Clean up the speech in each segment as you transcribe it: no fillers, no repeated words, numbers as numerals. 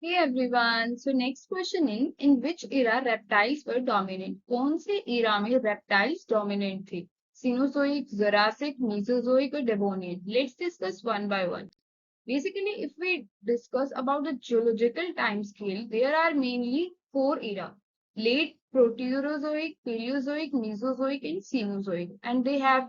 Hey everyone. So next question in which era reptiles were dominant? कौन से era में reptiles dominant थे? Cenozoic, Jurassic, Mesozoic or Devonian? Let's discuss one by one. Basically, if we discuss about the geological time scale, there are mainly four era: late Proterozoic, Paleozoic, Mesozoic, and Cenozoic, and they have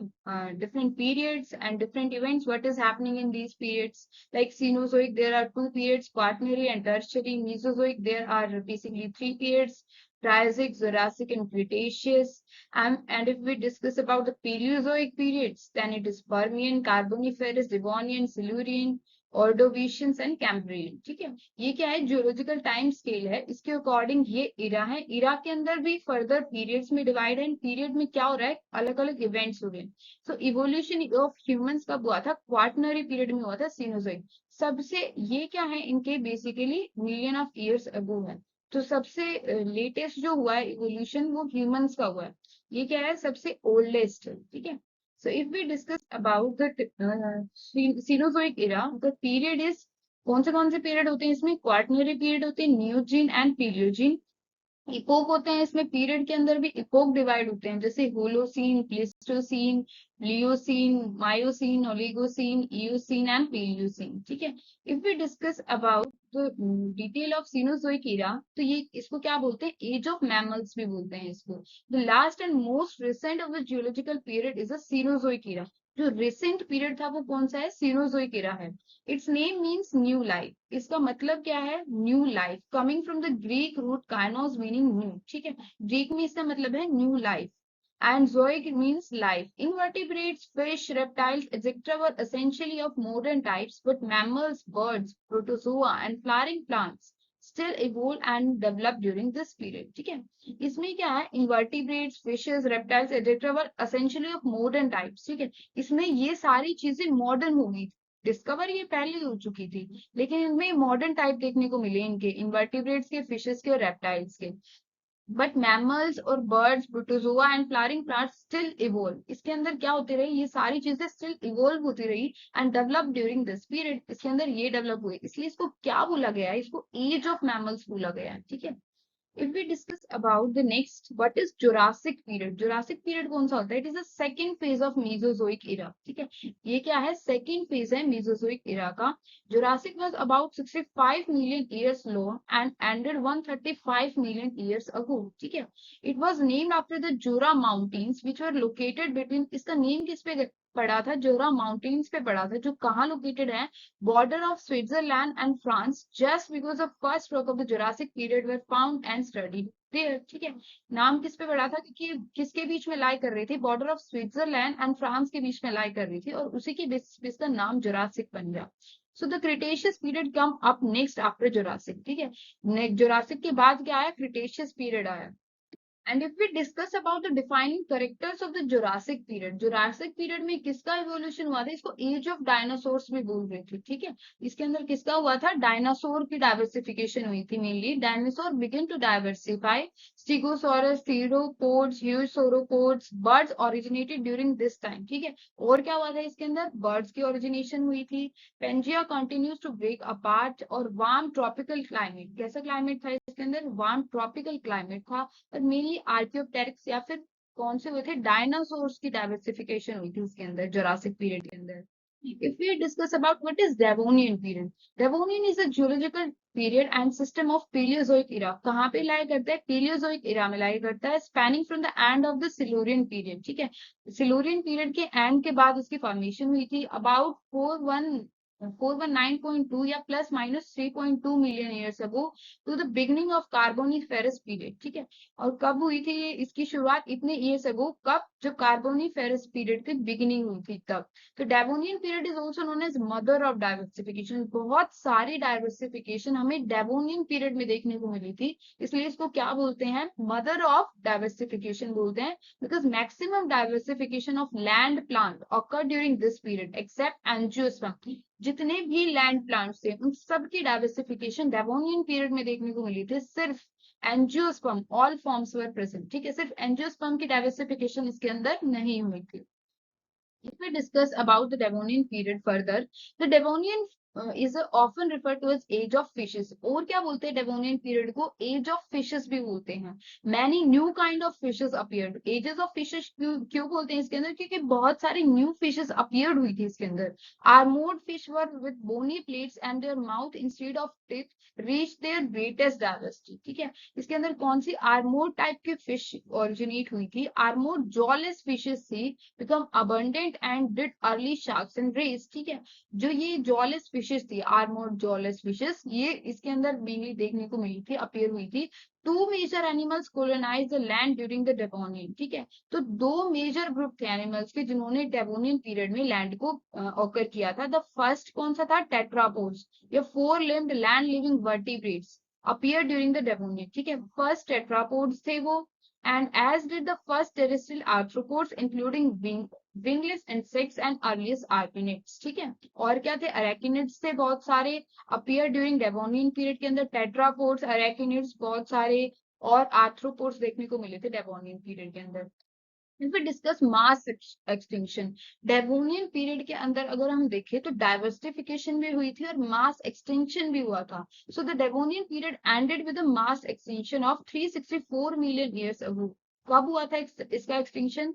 different periods and different events. What is happening in these periods? Like Cenozoic, there are two periods: Quaternary and Tertiary. Mesozoic, there are basically three periods: Triassic, Jurassic, and Cretaceous. And if we discuss about the Paleozoic periods, then it is Permian, Carboniferous, Devonian, Silurian, Ordovicians and Cambrian. ठीक है, ये क्या है? Geological time scale है, इसके according ये इरा है। इरा के अंदर भी फर्दर पीरियड्स में डिवाइड है। पीरियड में क्या हो रहा है? अलग अलग इवेंट्स हो रहे हैं। सो इवोल्यूशन ऑफ ह्यूमंस कब हुआ था? क्वाटरनरी पीरियड में हुआ था, सीनोजोइक। सबसे ये क्या है? इनके basically million of years ago है। तो सबसे लेटेस्ट जो हुआ है इवोल्यूशन, वो ह्यूमंस का हुआ है। ये क्या है? सबसे ओल्डेस्ट है। ठीक है, so if we discuss about the Cenozoic era, the period is कौन से पीरियड होते हैं इसमें? क्वार्टनरी पीरियड होते हैं, नियोजीन एंड पीलियोजीन। इपोक होते हैं इसमें। पीरियड के अंदर भी इपोक डिवाइड होते हैं, जैसे Holocene, Pleistocene, Pliocene, Miocene, Oligocene, Eocene and Paleocene. ठीक है, if we discuss about the detail of Cenozoic era, तो ये इसको क्या बोलते हैं? एज ऑफ मैमल्स भी बोलते हैं इसको। The last and most recent of the geological period is a Cenozoic era. जो रिसेंट पीरियड था वो कौन सा है? सीनोजोइक इरा है। Its name means new life. इसका मतलब क्या है? New life, coming from the Greek root kainos meaning new. ठीक है, ग्रीक में इसका मतलब है new life, and zoic means life. Invertebrates, fish, reptiles, etc. were essentially of modern types, but mammals, birds, protozoa, and flowering plants still evolved and developed during this period. ठीक है, इसमें क्या है? Invertebrates, fishes, reptiles, etc. were essentially of modern types. ठीक है, इसमें ये सारी चीजें मॉडर्न हो गई। डिस्कवर ये पहले हो चुकी थी, लेकिन इनमें मॉडर्न टाइप देखने को मिले, इनके इन्वर्टिब्रेट्स के, फिशेस के और रेप्टाइल्स के। बट मैमल्स और birds, protozoa and flowering plants still evolve. इसके अंदर क्या होती रही? ये सारी चीजें स्टिल इवोल्व होती रही and develop during this period. इसके अंदर ये डेवलप हुए, इसलिए इसको क्या बोला गया है? इसको एज ऑफ मैमल्स बोला गया है। ठीक है, if we discuss about the next, what is Jurassic period? Jurassic period कौन सा होता है? It is the second phase of Mesozoic era. ठीक है, ये क्या है? सेकेंड फेज है Mesozoic era का। Jurassic was about 65 million years long and ended 135 million years ago. ठीक है, it was named after the Jura mountains which were located between, इसका नेम किस पे पड़ा था? जोरा माउंटेन्स पे पड़ा था, जो कहाँ लोकेटेड है? border of Switzerland and France, just because the first rock of the Jurassic period were found and studied there. ठीक है, नाम किस पे पड़ा था? क्योंकि किसके बीच में लाई कर रही थी? Border of Switzerland and France के बीच में लाई कर रही थी, और उसी की बेसिस पे इसका नाम जुरासिक बन गया। So the Cretaceous period come up next after Jurassic. ठीक है, जुरासिक के बाद क्या आया? क्रिटेशियस पीरियड आया। And if we discuss about the defining characters of the Jurassic period, Jurassic period में किसका इवोल्यूशन हुआ था? इसको एज ऑफ डायनासोर्स भी बोल रहे थे। ठीक है, इसके अंदर किसका हुआ था? डायनासोर की डाइवर्सिफिकेशन हुई थी। Mainly dinosaur begin to diversify. Stegosaurus, theropods, sauropods, birds originated during this time. ठीक है, और क्या हुआ था इसके अंदर? बर्ड्स की ओरिजिनेशन हुई थी। Pangaea continues to break apart, और वार्म ट्रॉपिकल क्लाइमेट। कैसा क्लाइमेट था इसके अंदर? वार्म ट्रॉपिकल क्लाइमेट था। और मेनली आर्कियोप्टेरिक्स या फिर कौन से हुए थे? डायनासोर्स की डाइवर्सिफिकेशन हुई थी उसके अंदर, जुरासिक पीरियड के अंदर। If we discuss about what is Devonian period, Devonian is a geological period and system of Paleozoic era. कहाँ पे लाई करता है? Paleozoic era में लाई करता है, spanning from the end of the Silurian period. ठीक है, Silurian period के end के बाद उसकी फॉर्मेशन हुई थी about 419.2 या plus minus 3.2 million years ago to the beginning of Carboniferous period. ठीक है, और कब हुई थी ये? इसकी शुरुआत इतने ईयर्स अगो, कब? जब कार्बोनिफेरस पीरियड की बिगिनिंग हुई थी तब। तो Devonian period is also known as mother of diversification. बहुत सारी डाइवर्सिफिकेशन हमें डेवोनियन पीरियड में देखने को मिली थी, इसलिए इसको क्या बोलते हैं? मदर ऑफ डाइवर्सिफिकेशन बोलते हैं। Because maximum diversification of land plant occur during this period except angiosperm. जितने भी लैंड प्लांट्स थे उन सबकी डाइवर्सिफिकेशन डेवोनियन पीरियड में देखने को मिली थी। सिर्फ angiosperm, all forms were present. ठीक है, सिर्फ एंजियोस्पर्म की डाइवर्सिफिकेशन इसके अंदर नहीं हुई थी। If we discuss about the Devonian period further, the Devonian is often refer to as age of fishes. और क्या बोलते हैं डेवोनियन पीरियड को? एज ऑफ फिशेस भी बोलते हैं। Many new kind of fishes appeared. Ages of fishes क्यों बोलते हैं इसके अंदर? क्योंकि बहुत सारी न्यू फिशेस अपीयर्ड हुई थी इसके अंदर। Armoured fish were with bony plates and their mouth instead of teeth reach their greatest diversity. ठीक है, इसके अंदर कौन सी आर्मोर्ड टाइप की फिश ओरिजिनेट हुई थी? आर्मोर्ड जॉलेस फिशेस थी, become abundant and did early sharks and rays. ठीक है, जो ये जॉलेस फिशेस थी, आर्मोर्ड जॉलेस फिशेस, ये इसके अंदर मेनली देखने को मिली थी, अपीयर हुई थी। Two major animals colonize the land during the Devonian. ठीक है, तो दो मेजर ग्रुप थे एनिमल्स के जिन्होंने डेवोनियन पीरियड में लैंड को ऑकर किया था। द फर्स्ट कौन सा था? टेट्रापोड्स, ये four limbed land living vertebrates appear during the Devonian. ठीक है, फर्स्ट टेट्रापोड्स थे वो, and as did the first terrestrial arthropods including wingless insects and earliest arachnids. ठीक है, और क्या थे? अरेकिनिड्स थे बहुत सारे अपीयर ड्यूरिंग डेवोनियन पीरियड के अंदर। टेट्रापोड्स, अरेकिनिड्स बहुत सारे, और आर्थ्रोपोड्स देखने को मिले थे डेवोनियन पीरियड के अंदर। If we discuss mass extinction, Devonian period के अंदर अगर हम देखें तो डाइवर्सिफिकेशन भी हुई थी और मास एक्सटिंक्शन भी हुआ था। So the Devonian period ended with mass extinction of 364 million years अगो। कब हुआ था इसका एक्सटिंक्शन?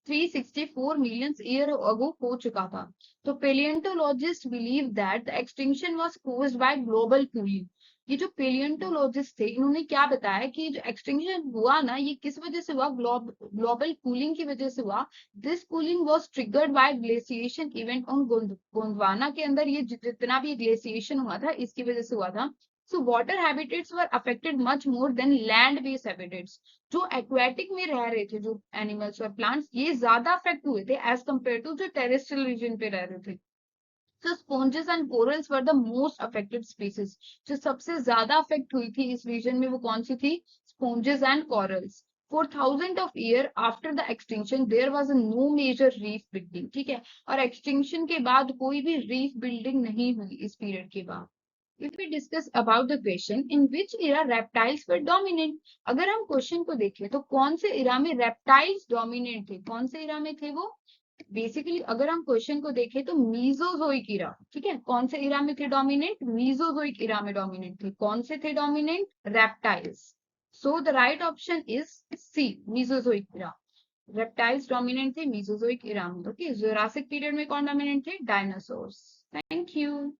364 मिलियन ईयर अगो हो चुका था। तो palaeontologist believe that the extinction was caused by global cooling. ये जो पेलियंटोलॉजिस्ट थे इन्होंने क्या बताया कि जो एक्सटिंक्शन हुआ ना, ये किस वजह से हुआ? ग्लोबल कूलिंग की वजह से हुआ। This cooling was triggered by glaciation event on Gondwana के अंदर। ये जितना भी ग्लेशिएशन हुआ था इसकी वजह से हुआ था। सो वाटर हैबिटेट्स वर affected much more than land based habitats. जो एक्वेटिक में रह रहे थे जो एनिमल्स और प्लांट्स, ये ज्यादा अफेक्ट हुए थे एज कम्पेयर टू जो टेरेस्ट्रियल रीजन पे रह रहे थे। So sponges and corals were the most affected species. जो सबसे ज्यादा अफेक्ट हुई थी इस रीजन में वो कौन सी थी? Sponges and corals. For thousands of years after the extinction, there was no major reef building. ठीक है, और एक्सटिंक्शन के बाद कोई भी रीफ बिल्डिंग नहीं हुई इस पीरियड के बाद। If we discuss about the question in which era reptiles were dominant, अगर हम क्वेश्चन को देखें तो कौन से इरा में रेप्टाइल्स डोमिनेंट थे? कौन से इरा में थे वो? बेसिकली अगर हम क्वेश्चन को देखें तो मीजोजोइक इरा। ठीक है, कौन से इरा में थे डोमिनेंट? मीजोजोइक इरा में डोमिनेंट थे। कौन से थे dominant? Reptiles. So the right option is C, Mesozoic era. Reptiles dominant थे मीजोजोइक इरा में। ओके, जुरासिक पीरियड में कौन डोमिनेंट थे? डायनासोर्स। Thank you.